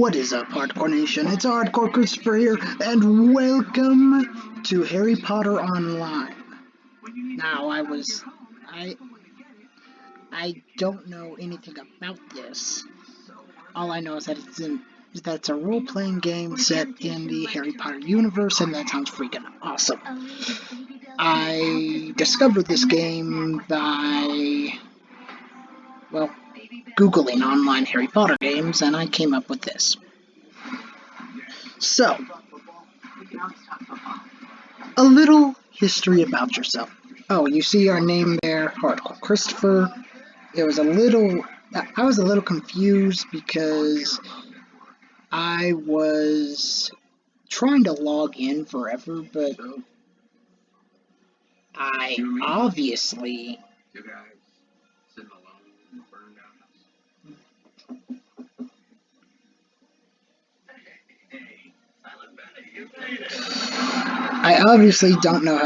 What is up, Hardcore Nation? It's Hardcore Christopher here, and welcome to Harry Potter Online. Now, I don't know anything about this. All I know is that it's a role-playing game set in the Harry Potter universe, and that sounds freaking awesome. I discovered this game by, well, Googling online Harry Potter games, and I came up with this. So, a little history about yourself. Oh, you see our name there, Hardcore Christopher. I was a little confused because I was trying to log in forever, but I obviously don't know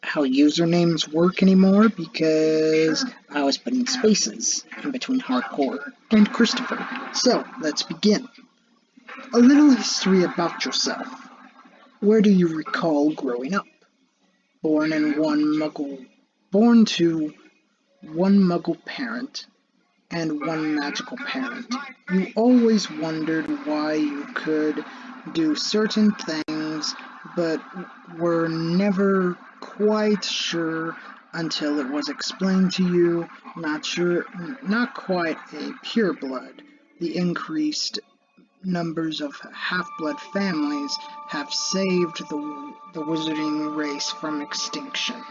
how usernames work anymore because I was putting spaces in between Hardcore and Christopher. So, let's begin. A little history about yourself. Where do you recall growing up? Born to one Muggle parent and one magical parent. You always wondered why you could do certain things, but were never quite sure until it was explained to you. Not quite a pureblood. The increased numbers of half-blood families have saved the wizarding race from extinction.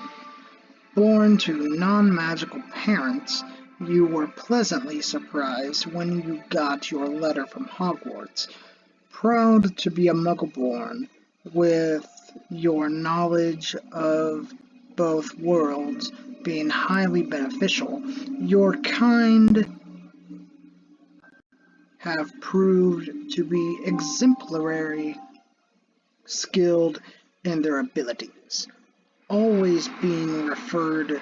Born to non-magical parents, you were pleasantly surprised when you got your letter from Hogwarts. Proud to be a Muggle-born, with your knowledge of both worlds being highly beneficial, your kind have proved to be exemplary, skilled in their abilities, always being referred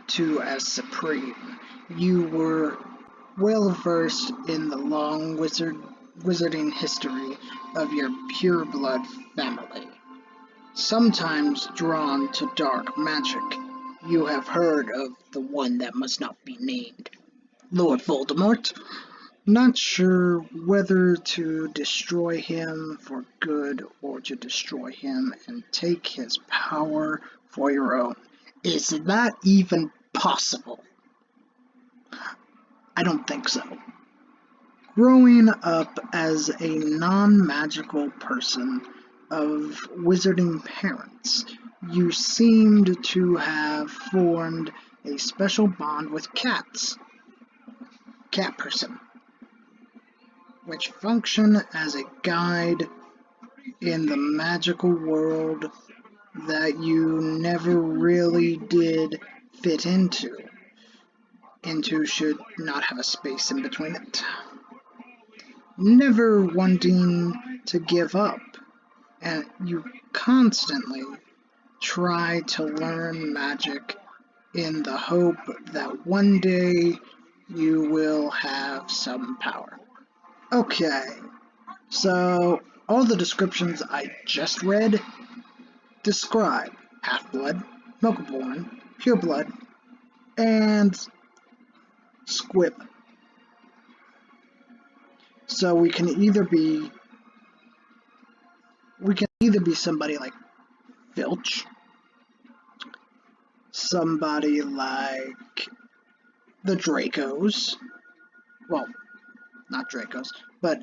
to as supreme. You were well versed in the long wizarding history of your pureblood family, sometimes drawn to dark magic. You have heard of the one that must not be named, Lord Voldemort. Not sure whether to destroy him for good or to destroy him and take his power for your own. Is that even possible? I don't think so. Growing up as a non-magical person of wizarding parents, you seemed to have formed a special bond with cats. Cat person, which function as a guide in the magical world that you never really did fit into. Into should not have a space in between it. Never wanting to give up, and you constantly try to learn magic in the hope that one day you will have some power. Okay, so all the descriptions I just read describe half-blood, Muggle-born, pureblood, and squib. So we can either be somebody like Filch, somebody like the Dracos, well, not Dracos, but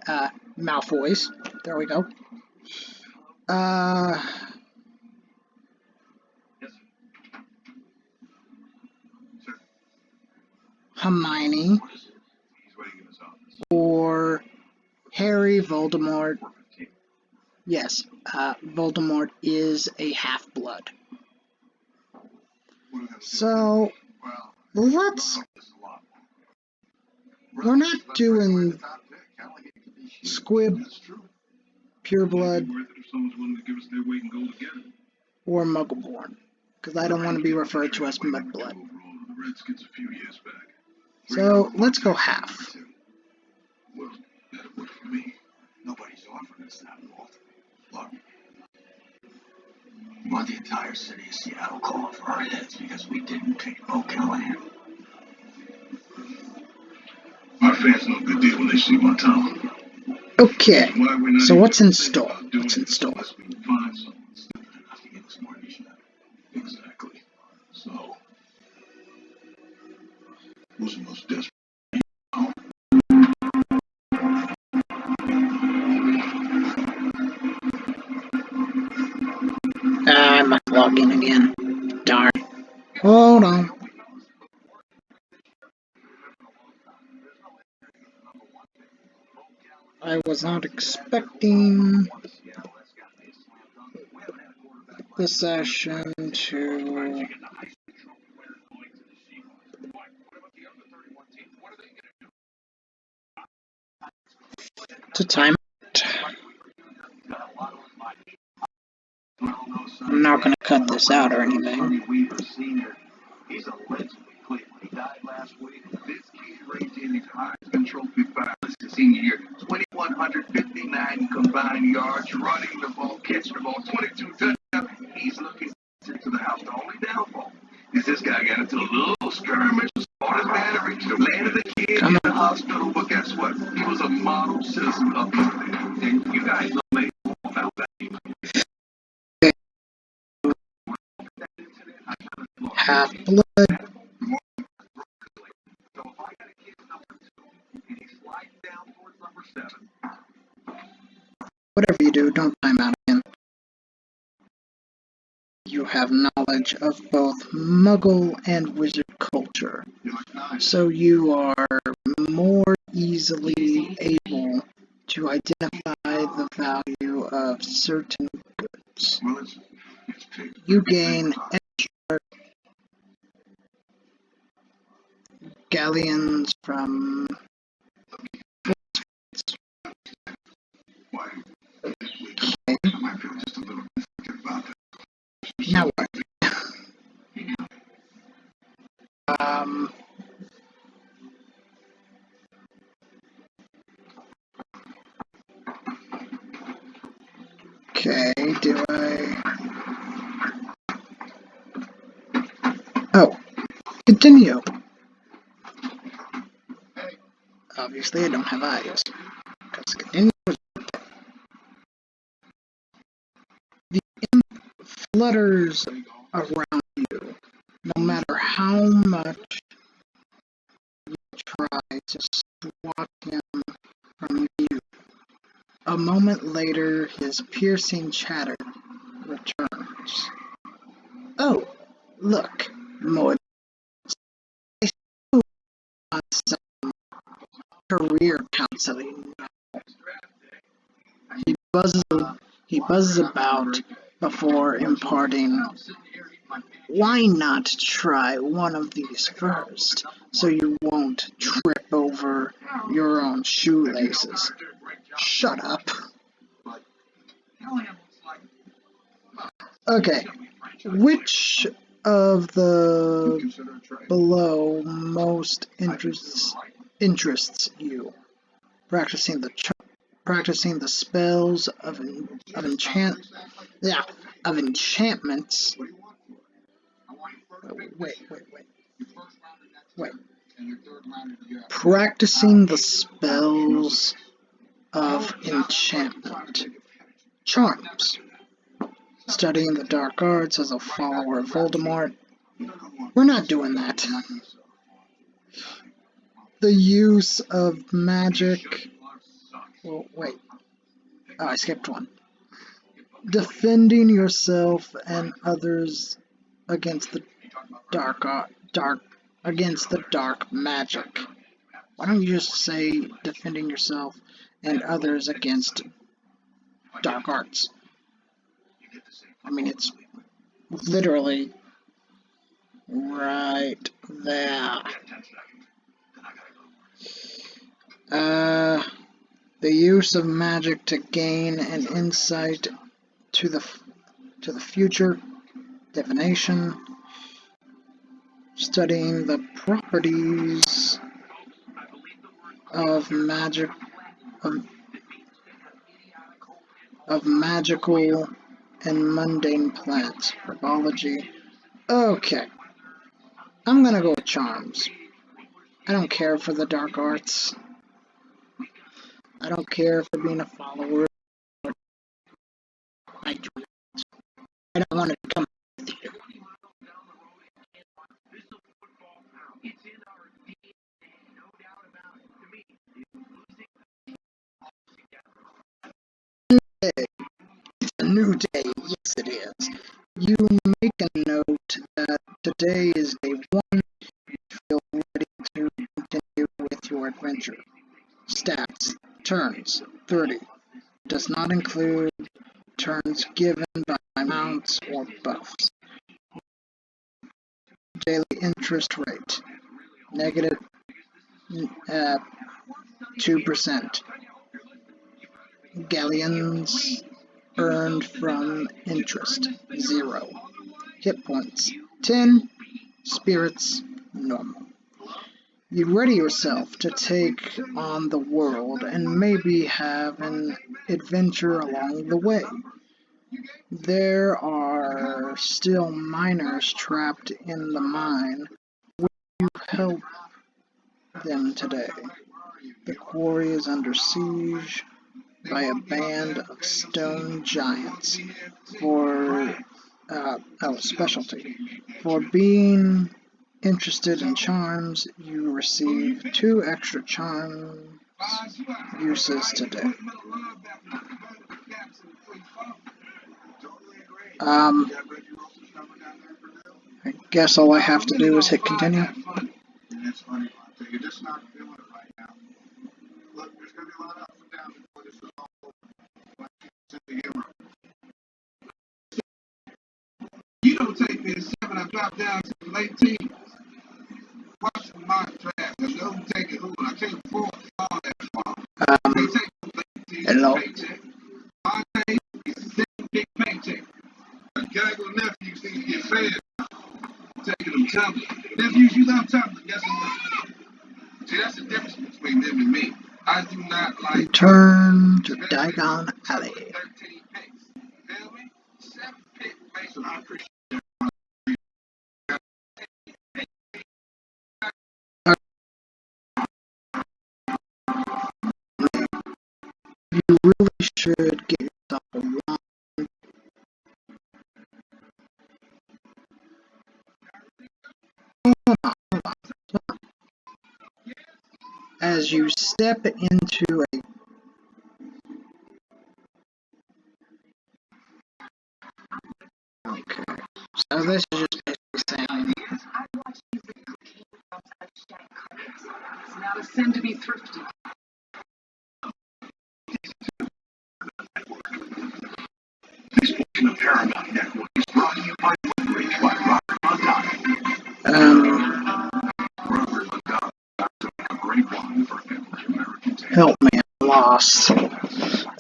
Malfoys, there we go. Hermione, or Harry Voldemort. Yes, Voldemort is a half-blood. So, we're not doing squib, pureblood, or Muggle-born, because I don't want to be referred to as mudblood. So, let's go half. That worked for me. Nobody's offering us that, Walt. Look, we want the entire city of Seattle calling for our heads because we didn't pick O'Callahan. Our fans know a good deal when they see my town. Okay, so what's in store? What's in store? We can find someone stupid enough to give us more of a shot. Exactly. So, who's the most desperate? I must log in again. Darn. Hold on. I was not expecting the session to time out. I'm not going to cut this out or anything. He's allegedly played when he died last week. This kid raised in his Heisman Trophy finalist his senior year. 2,159 combined yards, running the ball, catching the ball, 22 touchdowns. He's looking to the house. The only downfall is this guy got into a little skirmish, fought his battery, landed the kid in the hospital. But guess what? He was a model citizen up there. And you guys know me about that. Half-Blood. Whatever you do, don't time out again. You have knowledge of both Muggle and Wizard culture, so you are more easily able to identify the value of certain goods. You gain extra galleons from now what? Okay, do I... Oh, continue. Obviously I don't have eyes, because continue is the imp flutters around you, no matter how much you try to swat him from view. A moment later, his piercing chatter returns. Oh, look, more on some career counseling. He buzzes about before imparting. Why not try one of these first, so you won't trip over your own shoelaces? Shut up. Okay, which of the below most interests you? Practicing the spells of enchantments. Wait. Practicing the spells of enchantment. Charms. Studying the dark arts as a follower of Voldemort. We're not doing that. The use of magic. Well, wait. Oh, I skipped one. Defending yourself and others against the dark magic. Why don't you just say defending yourself and others against dark arts? I mean, it's literally right there. The use of magic to gain an insight to the future, divination, studying the properties of magic of, of magical and mundane plants. Herbology. Okay, I'm gonna go with charms. I don't care for the dark arts. I don't care for being a follower. I don't want to become with you. It's a new day, yes it is. You make a note that today is day one. You feel ready to continue with your adventure. Stats. Turns. 30. Does not include turns given by mounts or buffs. Daily interest rate. Negative 2%. Galleons earned from interest. 0. Hit points. 10. Spirits. Normal. You ready yourself to take on the world and maybe have an adventure along the way. There are still miners trapped in the mine. Will you help them today? The quarry is under siege by a band of stone giants for specialty. For being interested in charms, you receive 2 extra charm uses today. I guess all I have to do is hit continue. You don't take me to 7, I drop down to the late teens. Watch the mock draft. I know who take it who, and I can't afford all that. They take the late teens Hello. paycheck. My name is a big paycheck. A gaggle of nephews need to get fed. Taking them tumbling. Nephews, you love tumbling. Guess what? See, that's the difference between them and me. I do not like. Return to Diagon Alley. 13 picks. Feel me? 7 picks. Mason, I appreciate. You really should get yourself a wand. As you step into a so this is just basically saying It's not a sin to be thrifty. This portion of Paramount Network is brought to you by Woodbridge by Robert Montano. Robert Montano took a great wine for every American table. help me, I'm lost.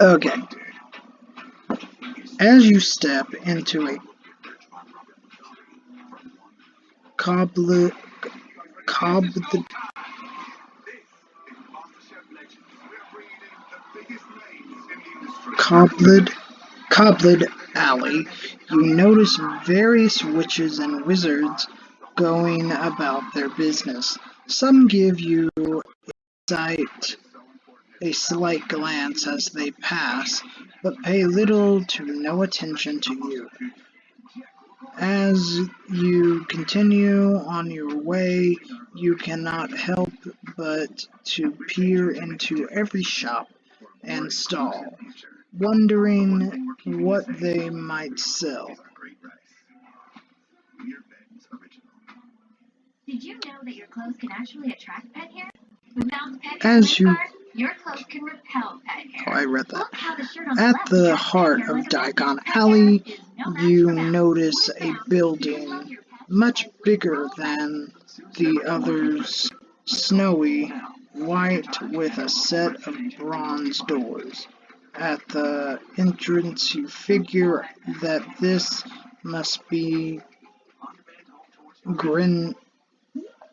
Okay. As you step into a cobbled alley, you notice various witches and wizards going about their business. Some give you a slight glance as they pass, but pay little to no attention to you. As you continue on your way, you cannot help but to peer into every shop and stall, wondering what they might sell. Did you know that your clothes can actually attract pet hair? Without pet As you your clothes can repel pet hair. I read that. Look how the shirt on At left the attracts heart pet hair of like a red Diagon pet hair Alley, is no match you for that. notice a building much bigger than the others, snowy white with a set of bronze doors. At the entrance you figure that this must be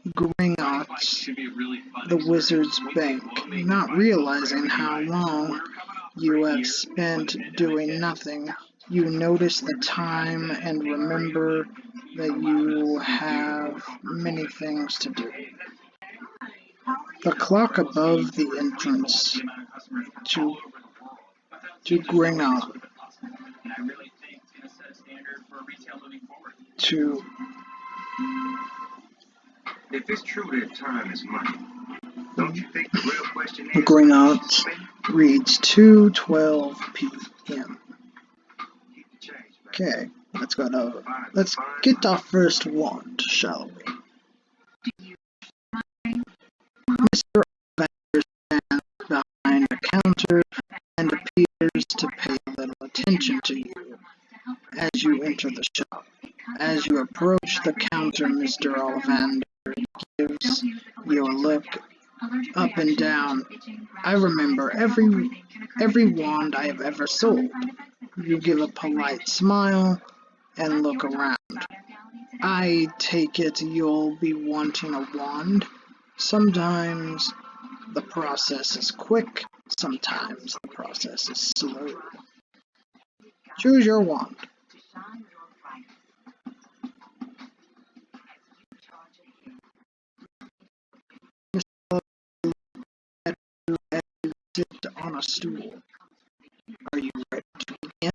Gringotts, the wizard's bank, not realizing how long you have spent doing nothing. You notice the time and remember that you have many things to do. The clock above the entrance to Gringotts to If it's true that time is money, don't you think the real question is Gringotts reads 2:12 p.m. Okay, let's get our first wand, shall we? Mr. Vander stands behind a counter and appears to pay little attention to you as you enter the shop. As you approach the counter, Mr. Ollivander gives you a look up and down. I remember every wand I have ever sold. You give a polite smile and look around. I take it you'll be wanting a wand. Sometimes the process is quick, sometimes the process is slow. Choose your wand. Sit on a stool. Are you ready to begin?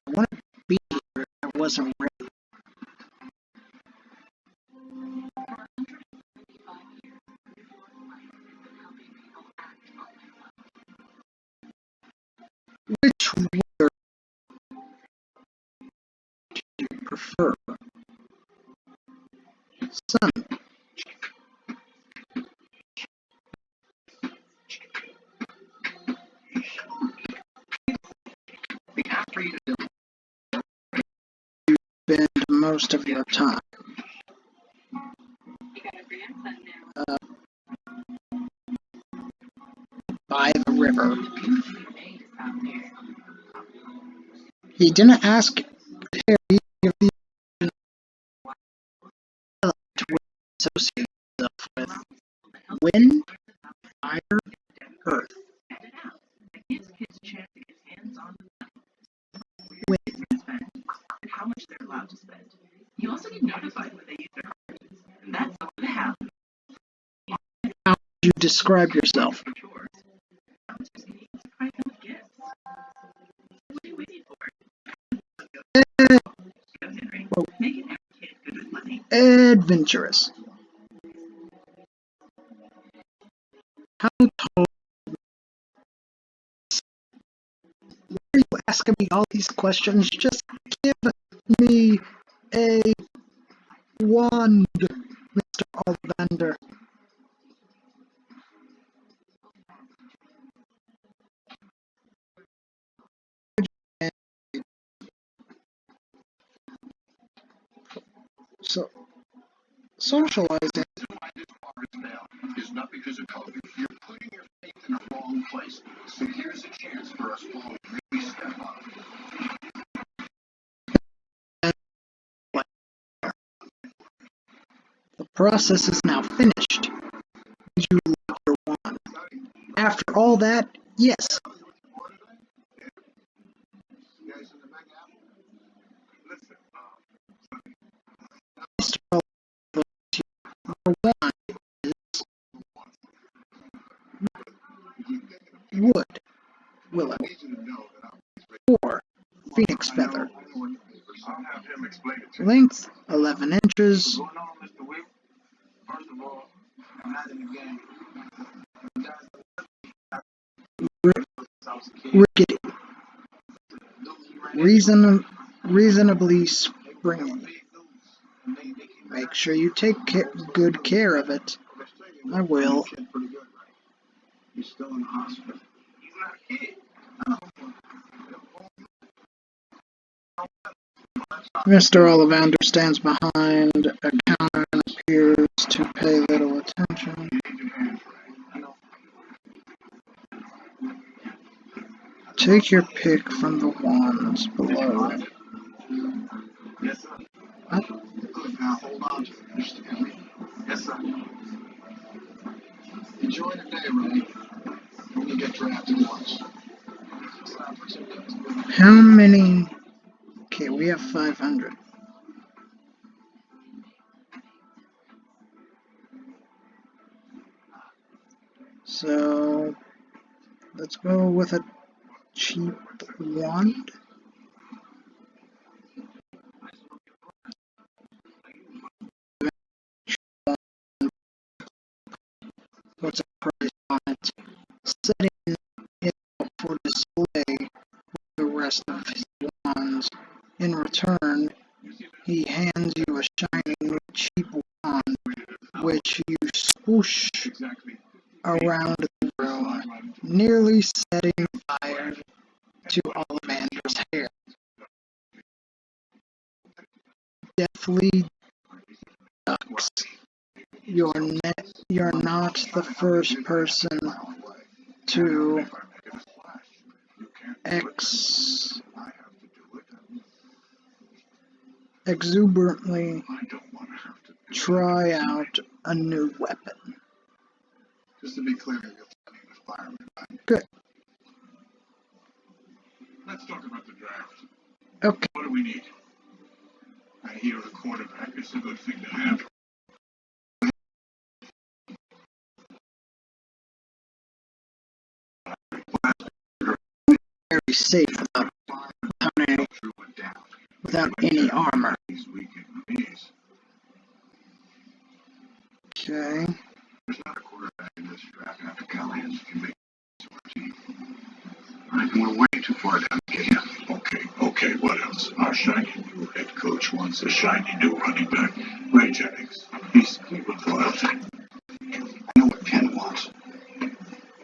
I wouldn't be here if I wasn't ready. Which word do you prefer? Sun. Spend most of your time. By the river. He didn't ask Harry if the dialect would associate itself with wind, fire, earth. Wind. How much they're allowed to spend. You also get notified when they use their cards, and that's all they have. How would you describe yourself? Adventurous. How tall? Why are you asking me all these questions? Just give me a wand, Mr. Ollivander. So, socializing. Is not because of COVID. You're putting your faith in the wrong place. So here's a chance for us all to really step up. The process is now finished. You lock your wand. After all that, yes. Mr. Oliver, your wand is wood, willow, or phoenix feather. I'll have him explain it to you. Length 11 inches. What's going on, Mr. Whip? First of all, I'm not in the game. Rickety. Reasonably springy. Make sure you take good care of it. I will. He's still in the hospital. He's not a kid. Mr. Ollivander stands behind a counter and appears to pay little attention. Take your pick from the wands below. Yes, sir. Now hold on to it. draft at once. How many? Okay, we have 500. So let's go with a cheap wand. What's the price on it? Setting it up for display the rest of his wands. In return, he hands you a shiny cheap wand, which you swoosh around the room, nearly setting fire to Ollivander's hair. Deftly ducks. You're not the first person to exuberantly try out a new weapon. Just to be clear, you're planning the fireman. Good. Let's talk about the draft. Okay. What do we need? I hear a quarterback is a good thing to have. Very safe without any armor. He's weak in the knees. Okay. There's not a quarterback in this draft after Callahan's can make it to our team. I think we're way too far down to get him. Okay, what else? Our shiny new head coach wants a shiny new running back. Ray Jennings. He's Cleveland loyalty. I know what Ken wants.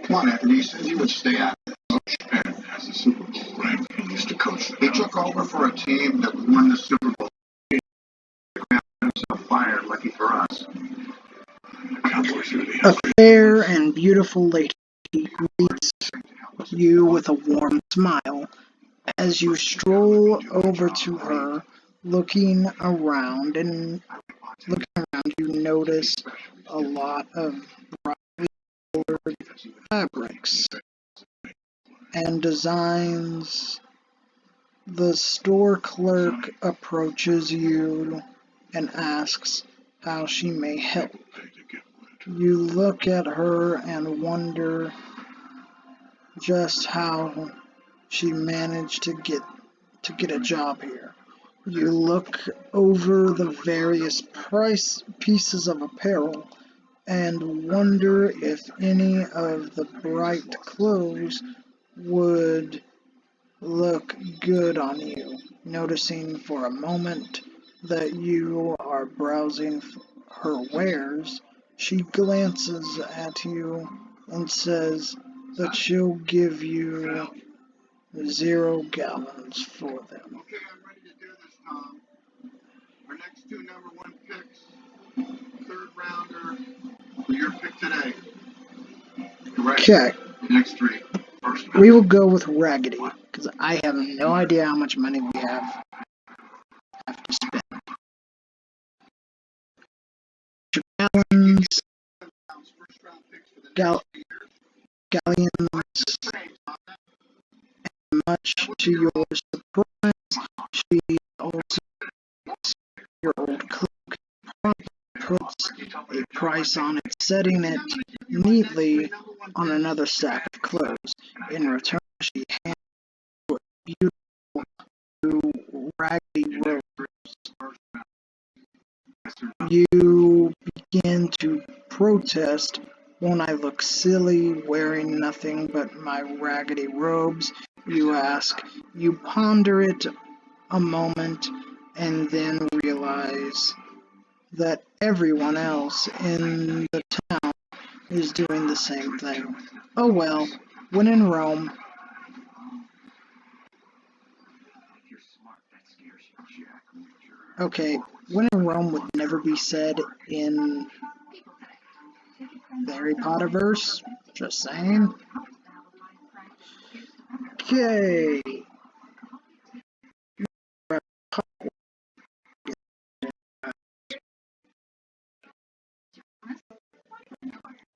Come on, Anthony. He said he would stay out of it. Coach Penn has a Super Bowl ring. He used to coach the He took over for a team that won the Super Bowl. He got himself fired, lucky for us. A fair and beautiful lady greets you with a warm smile as you stroll over to her. Looking around, you notice a lot of brightly colored fabrics and designs. The store clerk approaches you and asks how she may help. You look at her and wonder just how she managed to get a job here. You look over the various pieces of apparel and wonder if any of the bright clothes would look good on you. Noticing for a moment that you are browsing her wares, she glances at you and says that she'll give you 0 gallons for them. Okay, I'm ready to do this, Tom. Our next 2 number 1 picks, 3rd rounder, your pick today. Correct. Okay. Next 3. First We will go with Raggedy, because I have no idea how much money we have to spend. Gallons, galleons, and much to your surprise, she also your old cloak puts a price on it, setting it neatly on another stack of clothes. In return, she hands you a beautiful raggedy rose. You begin to protest. Won't I look silly wearing nothing but my raggedy robes? You ask. You ponder it a moment and then realize that everyone else in the town is doing the same thing. Oh well, when in Rome. Okay, when in Rome would never be said in the Harry Potter verse. Just saying. Okay.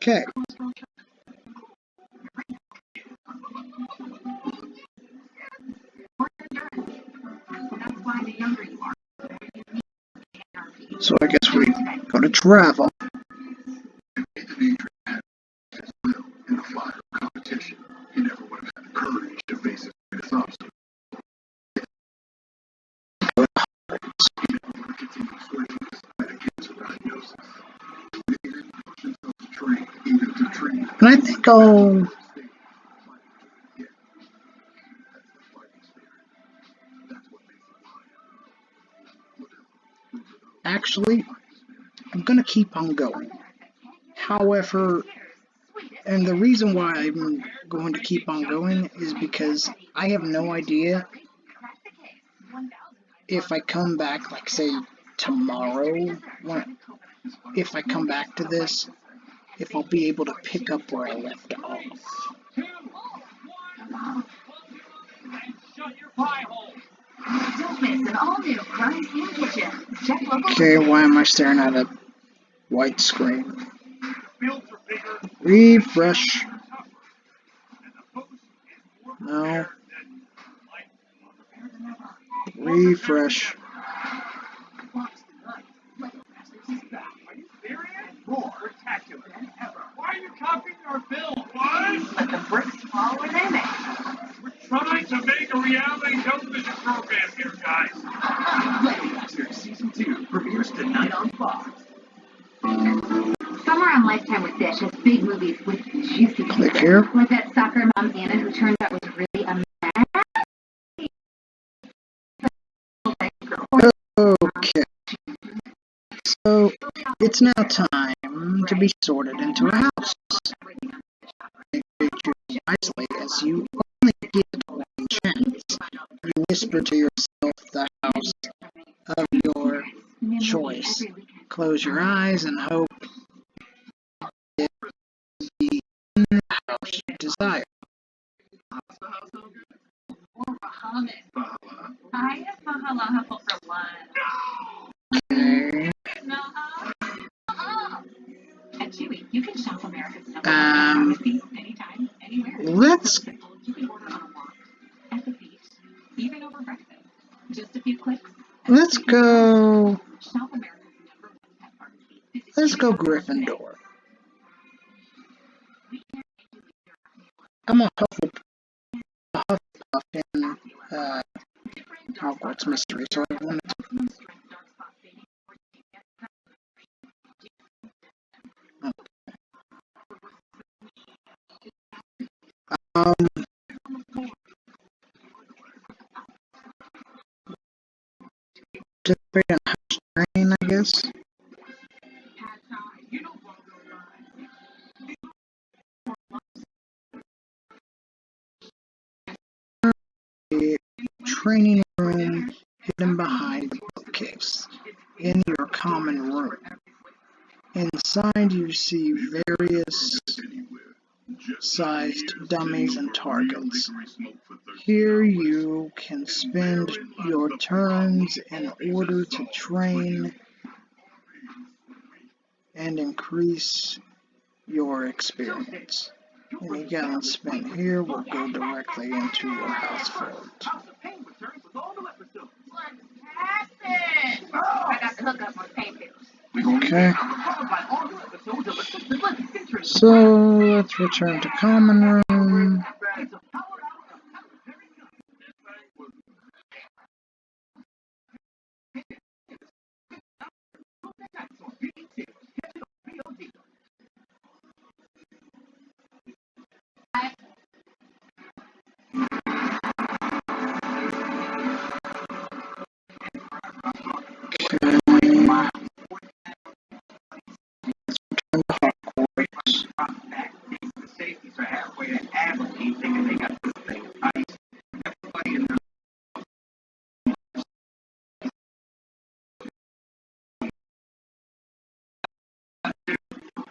Okay. the younger you are, So I guess we go to travel. In the fire of competition, he never would have had the courage to face his greatest obstacle. He never would have continued sweating despite a cancer diagnosis. He didn't push himself to train, even to train. And I think I'll actually, I'm gonna keep on going. However, and the reason why I'm going to keep on going is because I have no idea if I come back, like say tomorrow, if I come back to this, if I'll be able to pick up where I left off. Don't miss an all-new Crime Scene Kitchen. Check local. Okay, why am I staring at a white screen? Refresh. No. Refresh. Why are you copying our film? What? Let the bricks fall where they may. We're trying to make a reality television program here, guys. Laser Season 2 premieres tonight on Fox. Summer on Lifetime with Dish has big movies with juicy Click pieces. here. Like that soccer mom Anna who turns out was really a Okay. So, it's now time to be sorted into a house. Make sure you choose wisely, as you only get one chance. You whisper to yourself the house of your choice. Close your eyes and hope it will be in the house you desire. Or Bahamas. I have Mahalaha for lunch. Okay. No, At Chewy, you can shop America's number Um, one pharmacy anytime, anywhere. Let's You can order on a walk, at the beach, even over breakfast. Just a few clicks. let's go. Shop America's number one pet pharmacy. Visit Let's go Chewy.com today. Gryffindor. I'm a Hufflepuff in Hogwarts Mystery, so I wanted to. Participate in house training, I guess. A training room hidden behind the bookcase in your common room. Inside you see various sized dummies and targets. Here you can spend your turns in order to train and increase your experience. Any gallons spent here will go directly into your house fort. I got the hookup on paint bills. Okay. So let's return to common room.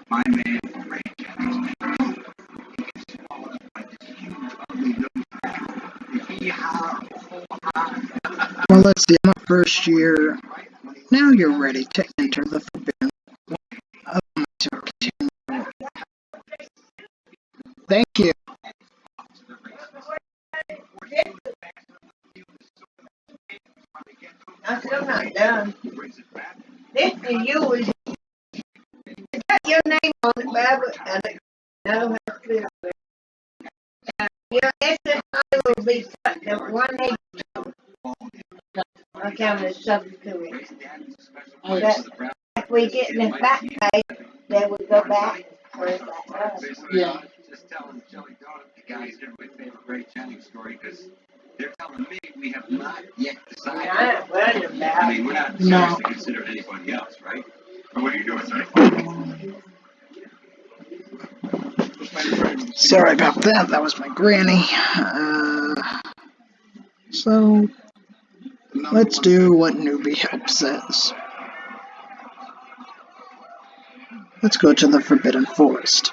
My man, Well, let's see. I'm a first year. Now you're ready to enter the forbidden. To continue. Thank you. And you was, it's got your name on it, Barbara, and I don't have to clear it. Your SSI will be cut to 182. I counted substitute. But if we get in the back pay, then we go back. Where's that? Yeah. Just telling Shelly Donut, the guys here, my favorite Ray Jennings story, because they're telling me we have not yet decided. I ain't worried about I it. mean, we're not No. seriously considering anybody else, right? Or what are you doing, son? Sorry about that. That was my granny. So let's do what Newbie Help says. Let's go to the Forbidden Forest,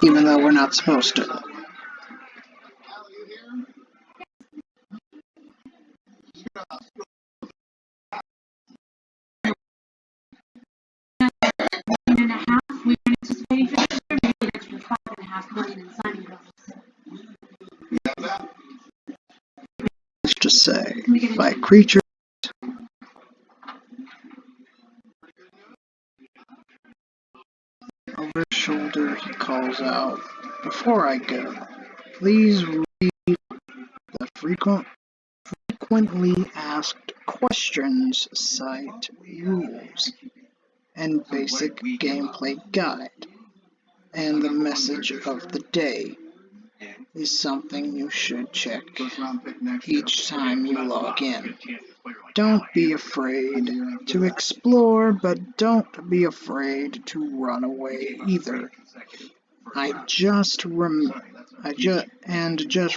even though we're not supposed to. And a half, we were anticipating for this year, maybe an extra $5.5 million in signing bonus. Let's just say, fight creatures. Over his shoulder, he calls out, "Before I go, please read the frequently asked questions site rules and basic gameplay guide, and the message of the day is something you should check each time you log in. Don't be afraid to explore, but don't be afraid to run away either. Just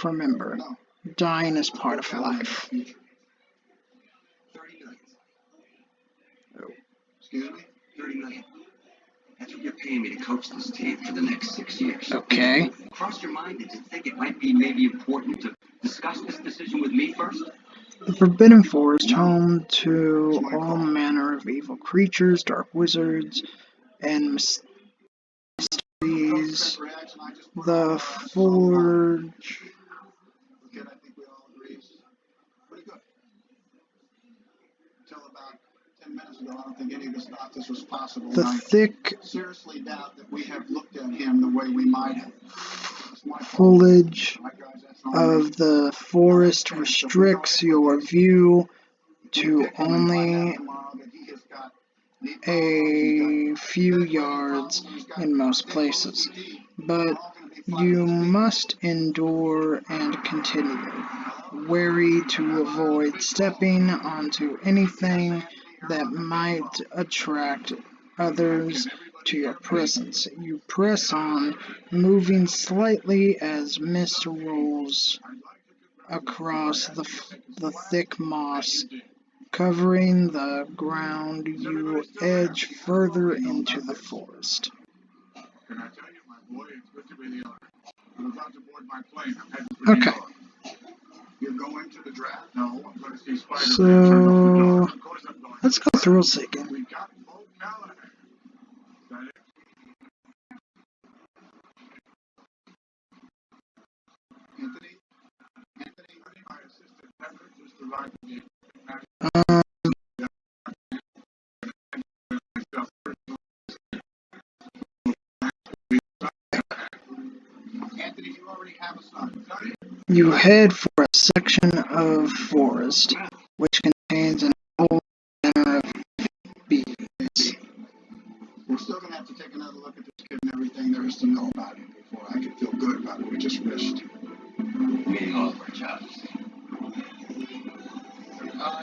remember, dying is part of life." 30 million. Excuse me? 30 million. That's what you're paying me to coach this team for the next 6 years. Okay. Cross your mind, did you think it might be maybe important to discuss this decision with me first? The Forbidden Forest, home to all manner of evil creatures, dark wizards, and mysteries. The Forge. Good, I think we all agree. Pretty good. Until about 10 minutes ago, I don't think any of us thought this was possible. The I thick seriously doubt that we have looked at him the way we might have. foliage of the forest restricts your view to only a few yards in most places, but you must endure and continue, wary to avoid stepping onto anything that might attract others to your presence. You press on, moving slightly as mist rolls across the thick moss covering the ground. You edge further into the forest. Can I tell you, my boy, it's good to be the owner. I'm about to board my plane. I'm heading for New Okay. York. You're going to the draft? No, I'm going to see Spider-Man. So, Of course I'm going. let's go through rules again. We got Bo Callahan. Is that it? Anthony, my assistant, Pepper, just arrived at the Anthony, you already have a son. You head for a section of forest which contains an whole manner of beasts. We're still going to have to take another look at this kid and everything there is to know about him before I can feel good about what we just risked. Meaning all of our jobs.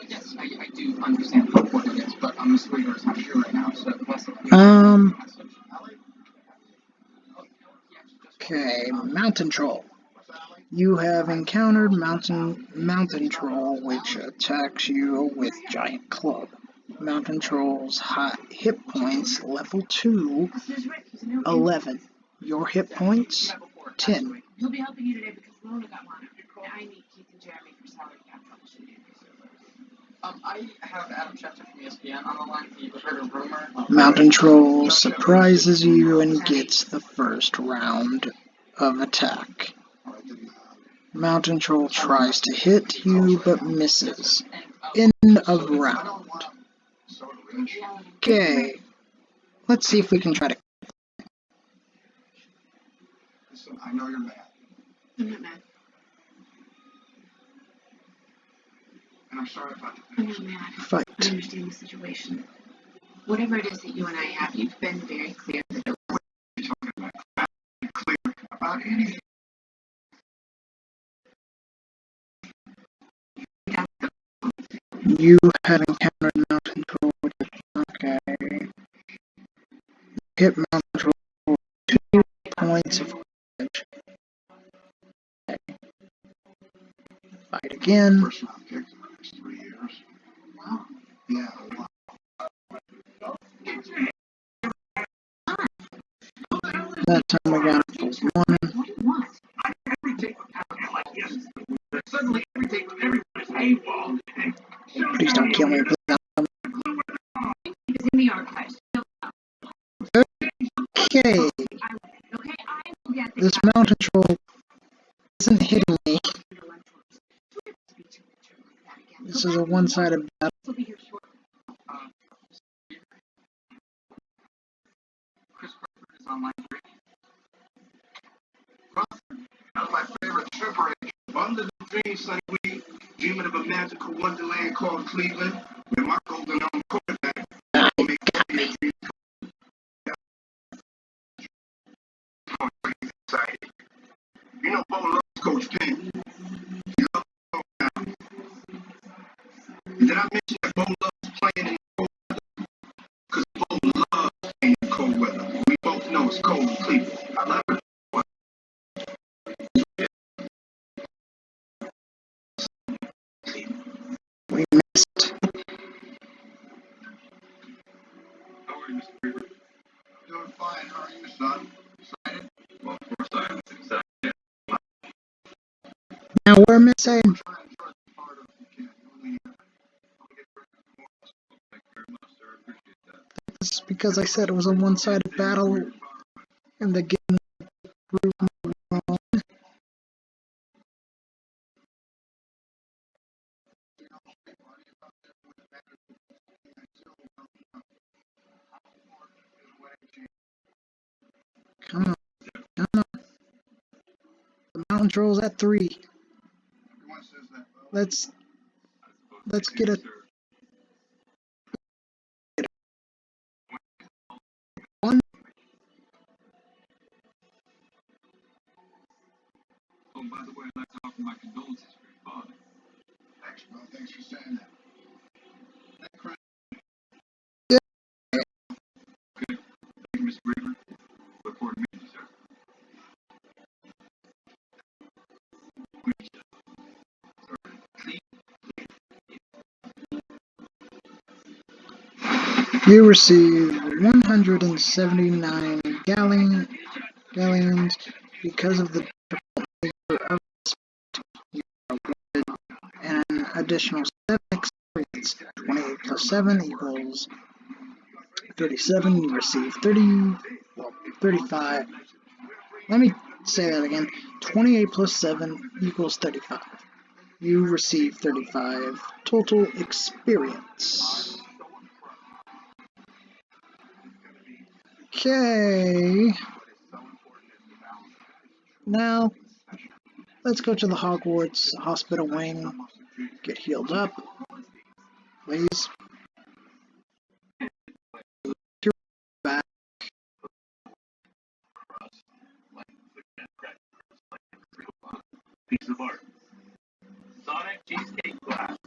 Yes, I do understand how important it is, but Mr. Weaver is not here right now, so Okay, Mountain Troll. You have encountered Mountain Troll, which attacks you with Giant Club. Mountain Troll's hit points, level 2, 11. Your hit points, 10. He'll be helping you today because Mona got one. And I need Keith and Jeremy for salary cap troubleshooting. I have Adam Schefter from ESPN on the line. He heard a rumor. Mountain Troll surprises you and gets the first round of attack. Mountain Troll tries to hit you but misses. End of round. bench. Okay, let's see if we can try to. Listen, I know you're mad, I'm not mad. and I'm sorry about the I'm things. not mad. Fight. I understand the situation. Whatever it is that you and I have, you've been very clear that it was. You're talking about clear about anything. You had encountered mountain troll. Okay. Hit mountain troll 2 points of damage. Fight again. First round pick for the next 3 years. Wow. Yeah, wow. That time we got him for 1. What do you want? Suddenly everything everyone is AWOL. Please don't kill me. It's in the archives. Okay. Okay, I will get This mountain troll isn't hitting me. This is a one-sided battle. Will be here shortly. Chris Crawford is on line 3. That was my favorite super agent. Under the dream, Sonny Weed, dreaming of a magical wonderland called Cleveland, where my golden arm quarterback will make every dream come excited. You know, Bo loves Coach Penn. He loves Bo now. Did I mention that Bo loves playing in cold weather? Because Bo loves playing in cold weather. We both know it's cold in Cleveland. I love it. We missed. How are you, Mr. Weaver? Doing fine. How are you, son? Excited? Well, of course I am excited. Now we're missing. Try and enjoy the part of you can. Only get more. Thank you very much, sir. Appreciate that. This is because I said it was a one-sided battle and the game proved me wrong. Come on. Come on. The mountain troll's at 3. Everyone says that. Let's get a one. Oh, by the way, I'd like to offer my condolences for your father. Thanks, bro. Thanks for saying that. Yeah. Good. Thank you, Mr. Weaver. Look forward to meeting you, sir. You receive 179 galleons because of the difficult nature of this you are awarded an additional 7 experience. 28 plus 7 equals 37. You receive 35. Let me say that again. 28 plus 7 equals 35. You receive 35 total experience. Okay. Now, let's go to the Hogwarts hospital wing. Get healed up. Please. You're back. Piece of art. Sonic cheesecake glass.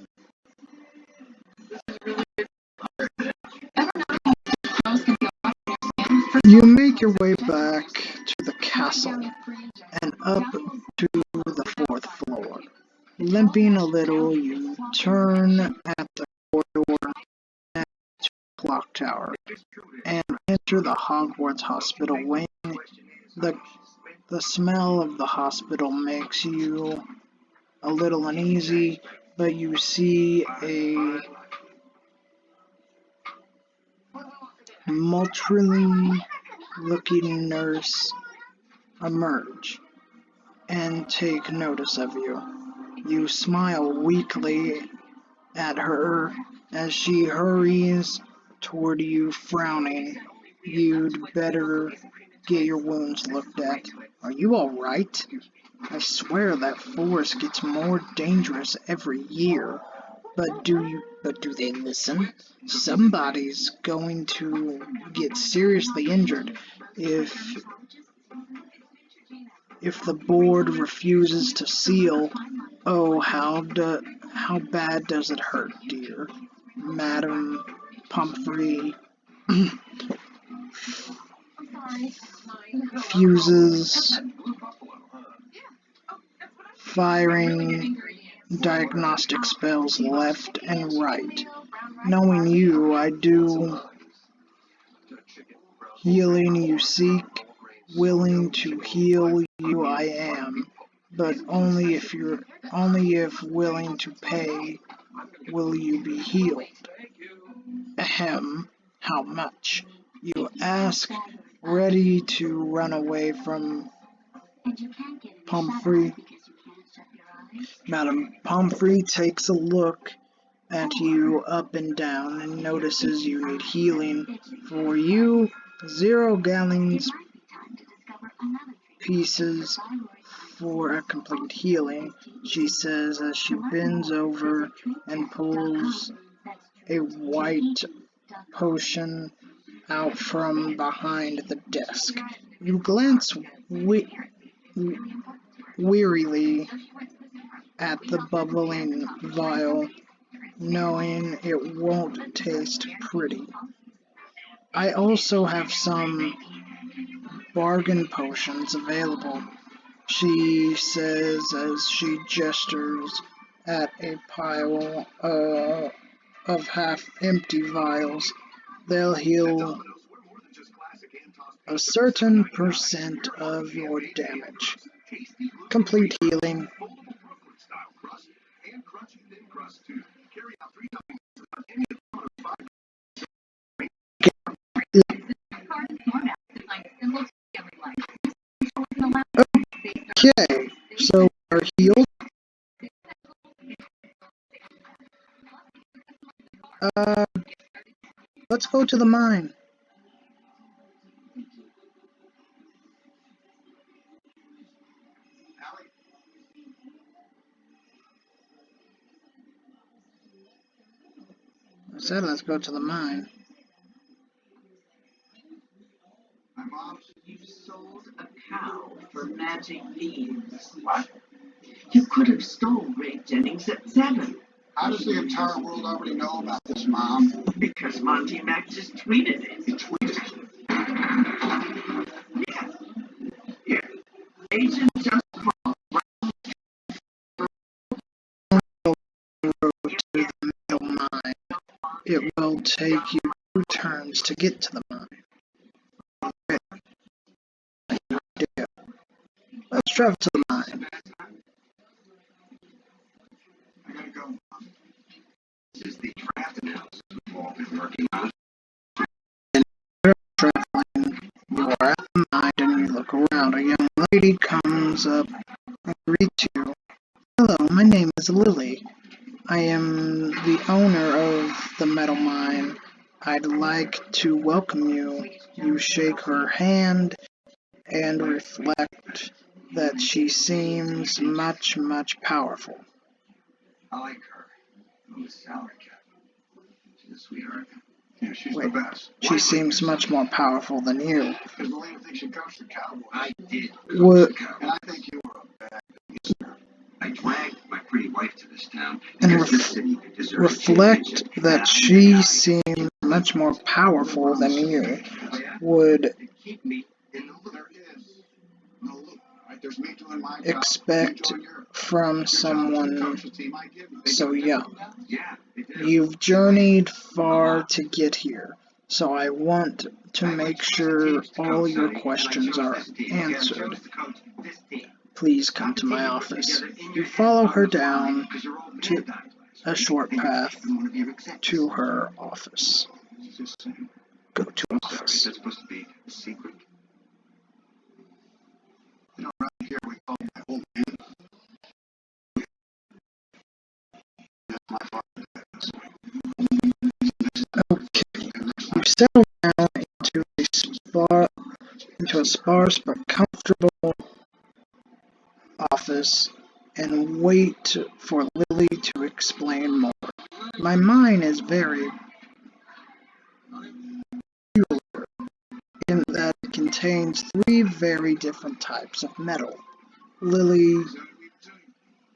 You make your way back to the castle and up to the 4th floor. Limping a little, you turn at the corridor next to the clock tower and enter the Hogwarts hospital wing. The smell of the hospital makes you a little uneasy, but you see a matronly looking nurse emerge and take notice of you. You smile weakly at her as she hurries toward you, frowning. You'd better get your wounds looked at. Are you all right? I swear that forest gets more dangerous every year. But do they listen? Somebody's going to get seriously injured if the board refuses to seal. Oh, how bad does it hurt, dear? Madam Pumphrey fuses, firing diagnostic spells left and right. Knowing you, I do. Healing you seek, willing to heal you I am, but only if willing to pay will you be healed. Ahem, how much? You ask, ready to run away from Pumphrey. Madam Pumphrey takes a look at you up and down and notices you need healing. For you, 0 gallons pieces for a complete healing, she says as she bends over and pulls a white potion out from behind the desk. You glance wearily at the bubbling vial, knowing it won't taste pretty. I also have some bargain potions available, she says as she gestures at a pile of half-empty vials. They'll heal a certain percent of your damage. Complete healing. Okay, so we're healed. Let's go to the mine. I said let's go to the mine. You sold a cow for magic beans. What? You could have stole Ray Jennings at 7. How does the entire world already know about this, Mom? Because Monty Mac just tweeted it. He tweeted it. Yeah. Agent just called. To the middle mine. It will take you 2 turns to get to the mine. Okay. Let's travel to the mine. I gotta go, Mom. This is the draft analysis we've all been working on. Traveling, you are at the mine and you look around. A young lady comes up and greets you. Hello, my name is Lily. I am the owner of the metal mine. I'd like to welcome you. You shake her hand and reflect that she seems much, much powerful. I like her. I'm the salary cap. She's a sweetheart. Yeah, she's Wait. the best. She seems much more powerful than you. Because Melina thinks she coached the Cowboys. I did. What? And I think you were a bad listener. I dragged my pretty wife to this town And because this city deserves a reflect championship. that she seems much more powerful than you. Would To keep me in the loop. There is no loop, right? There's me doing my job. expect you doing yours. from Your job is to someone coach the team I give you. They so do it young. different. Yeah, they do. You've journeyed far to get here, so I want to make sure all your questions are answered. Please come to my office. You follow her down to a short path to her office. Just saying. Go to Sorry, is office. that supposed to be a secret? You know, around here we call my old man. That's my father. Okay, settle down into a sparse but comfortable office and wait for Lily to explain more. My mind is very peculiar in that it contains three very different types of metal. Lily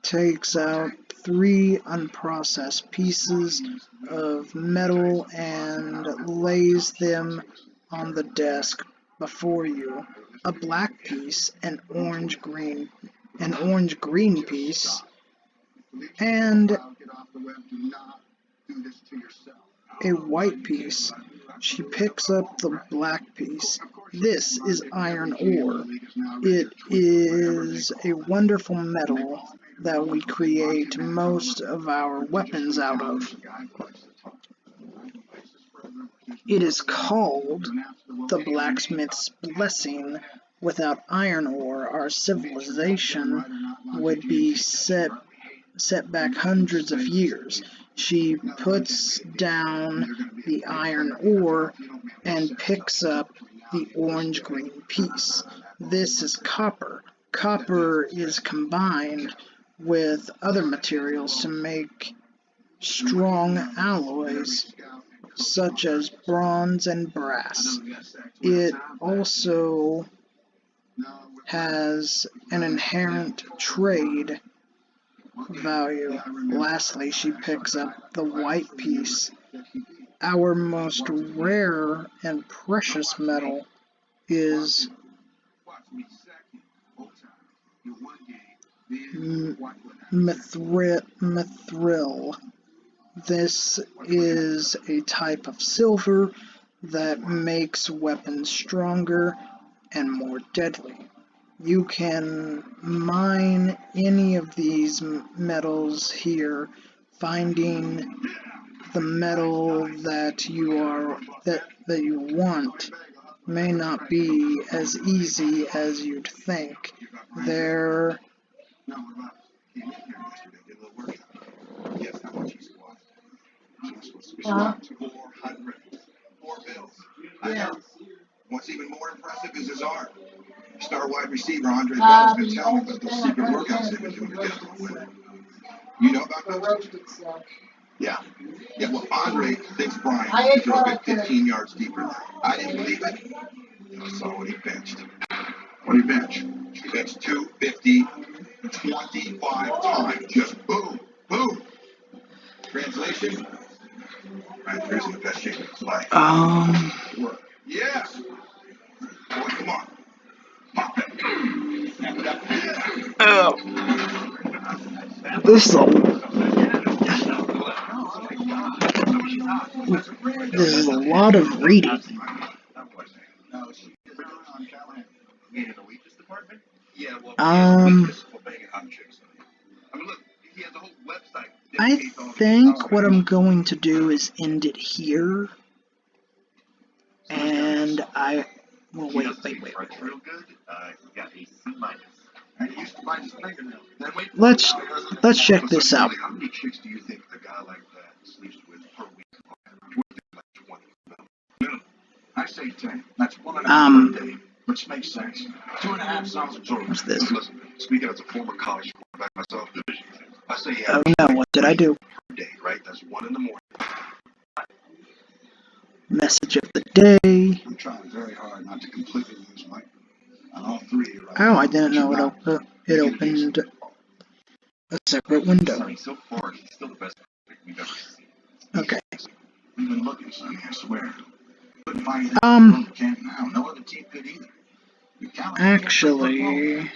takes out three unprocessed pieces of metal and lays them on the desk before you. A black piece, an orange-green piece, and a white piece. She picks up the black piece. This is iron ore. It is a wonderful metal that we create most of our weapons out of. It is called the blacksmith's blessing. Without iron ore, our civilization would be set back hundreds of years. She puts down the iron ore and picks up the orange-green piece. This is copper. Copper is combined with other materials to make strong alloys, such as bronze and brass. It also has an inherent trade value. Lastly, she picks up the white piece. Our most rare and precious metal is mithril. This is a type of silver that makes weapons stronger and more deadly. You can mine any of these metals here. Finding the metal that you want may not be as easy as you'd think. There What's even more impressive is his art. Star wide receiver Andre Bell's been telling me about those secret workouts they've been doing together with women. You know about those? Yeah. Yeah, well, Andre thinks Brian can throw a 15 yards deeper. I didn't believe it. I saw what he benched. What did he bench? He benched 250 25 times. Just boom, boom. Translation? Ryan Pierce in the best shape of his life. Work. Yes. Boy, come on. Pop it. This is a lot of reading. I think what I'm going to do is end it here. And well, wait. Let's check this out. How many chicks do you think a guy like that sleeps with per week? I say 10. That's 1.5 per day, which makes sense. 2.5 sounds absurd. What's this? Listen, speaking as a former college quarterback myself, I say Oh no, what did I do? per day, right? That's 1 in the morning. Message of the day. I'm trying very hard not to completely lose my on all three. Right? Oh, I didn't know it opened a separate window. Sonny, so far, he's still the best pick we've ever seen. Okay. We've been looking, Sonny, I swear. Couldn't find anything we can't now. No other team could either. Actually,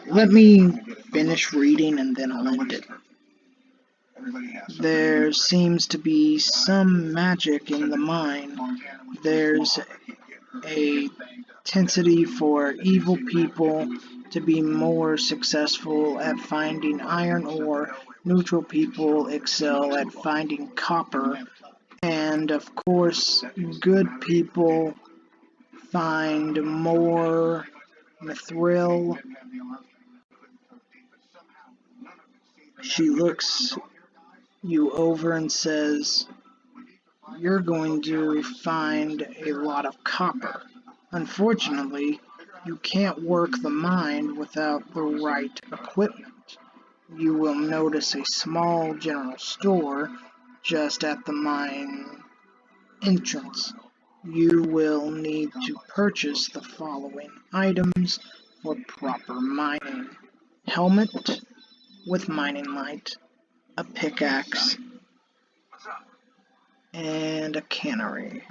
let me finish reading and then I'll end it. There seems to be some magic in the mine. There's a tendency for evil people to be more successful at finding iron ore. Neutral people excel at finding copper. And of course, good people find more mithril. She looks you over and says, you're going to find a lot of copper. Unfortunately, you can't work the mine without the right equipment. You will notice a small general store just at the mine entrance. You will need to purchase the following items for proper mining: helmet with mining light, a pickaxe, and a cannery.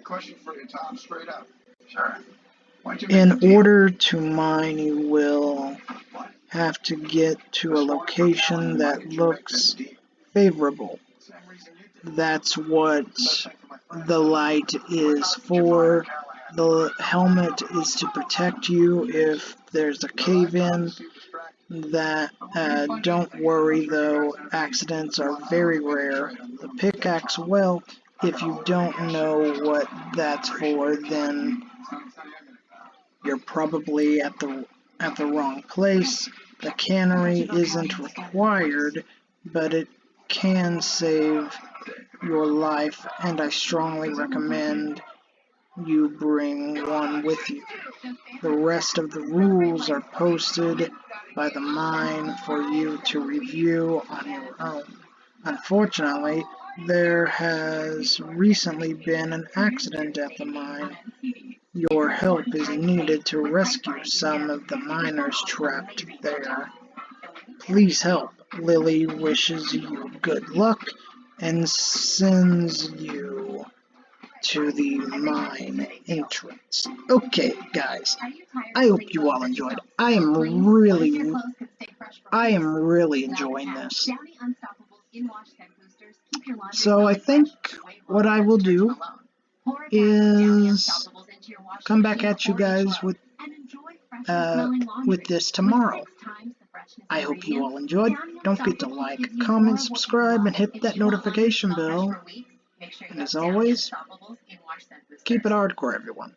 Question for you, Tom, straight up. Sure. Why'd you make the In deal? order to mine, you will have to get to a location that looks favorable. Same reason you did. That's what the light is for. The helmet is to protect you if there's a cave-in. Don't worry though, accidents are very rare. The pickaxe, well, if you don't know what that's for, then you're probably at the wrong place. The cannery isn't required, but it can save your life, and I strongly recommend you bring one with you. The rest of the rules are posted by the mine for you to review on your own. Unfortunately, there has recently been an accident at the mine. Your help is needed to rescue some of the miners trapped there. Please help. Lily wishes you good luck and sends you to the mine entrance. Okay, guys, I hope you all enjoyed. I am really enjoying this. So I think what I will do is come back at you guys with this tomorrow. I hope you all enjoyed. Don't forget to like, comment, subscribe, and hit that notification bell. And as always, keep it hardcore, everyone.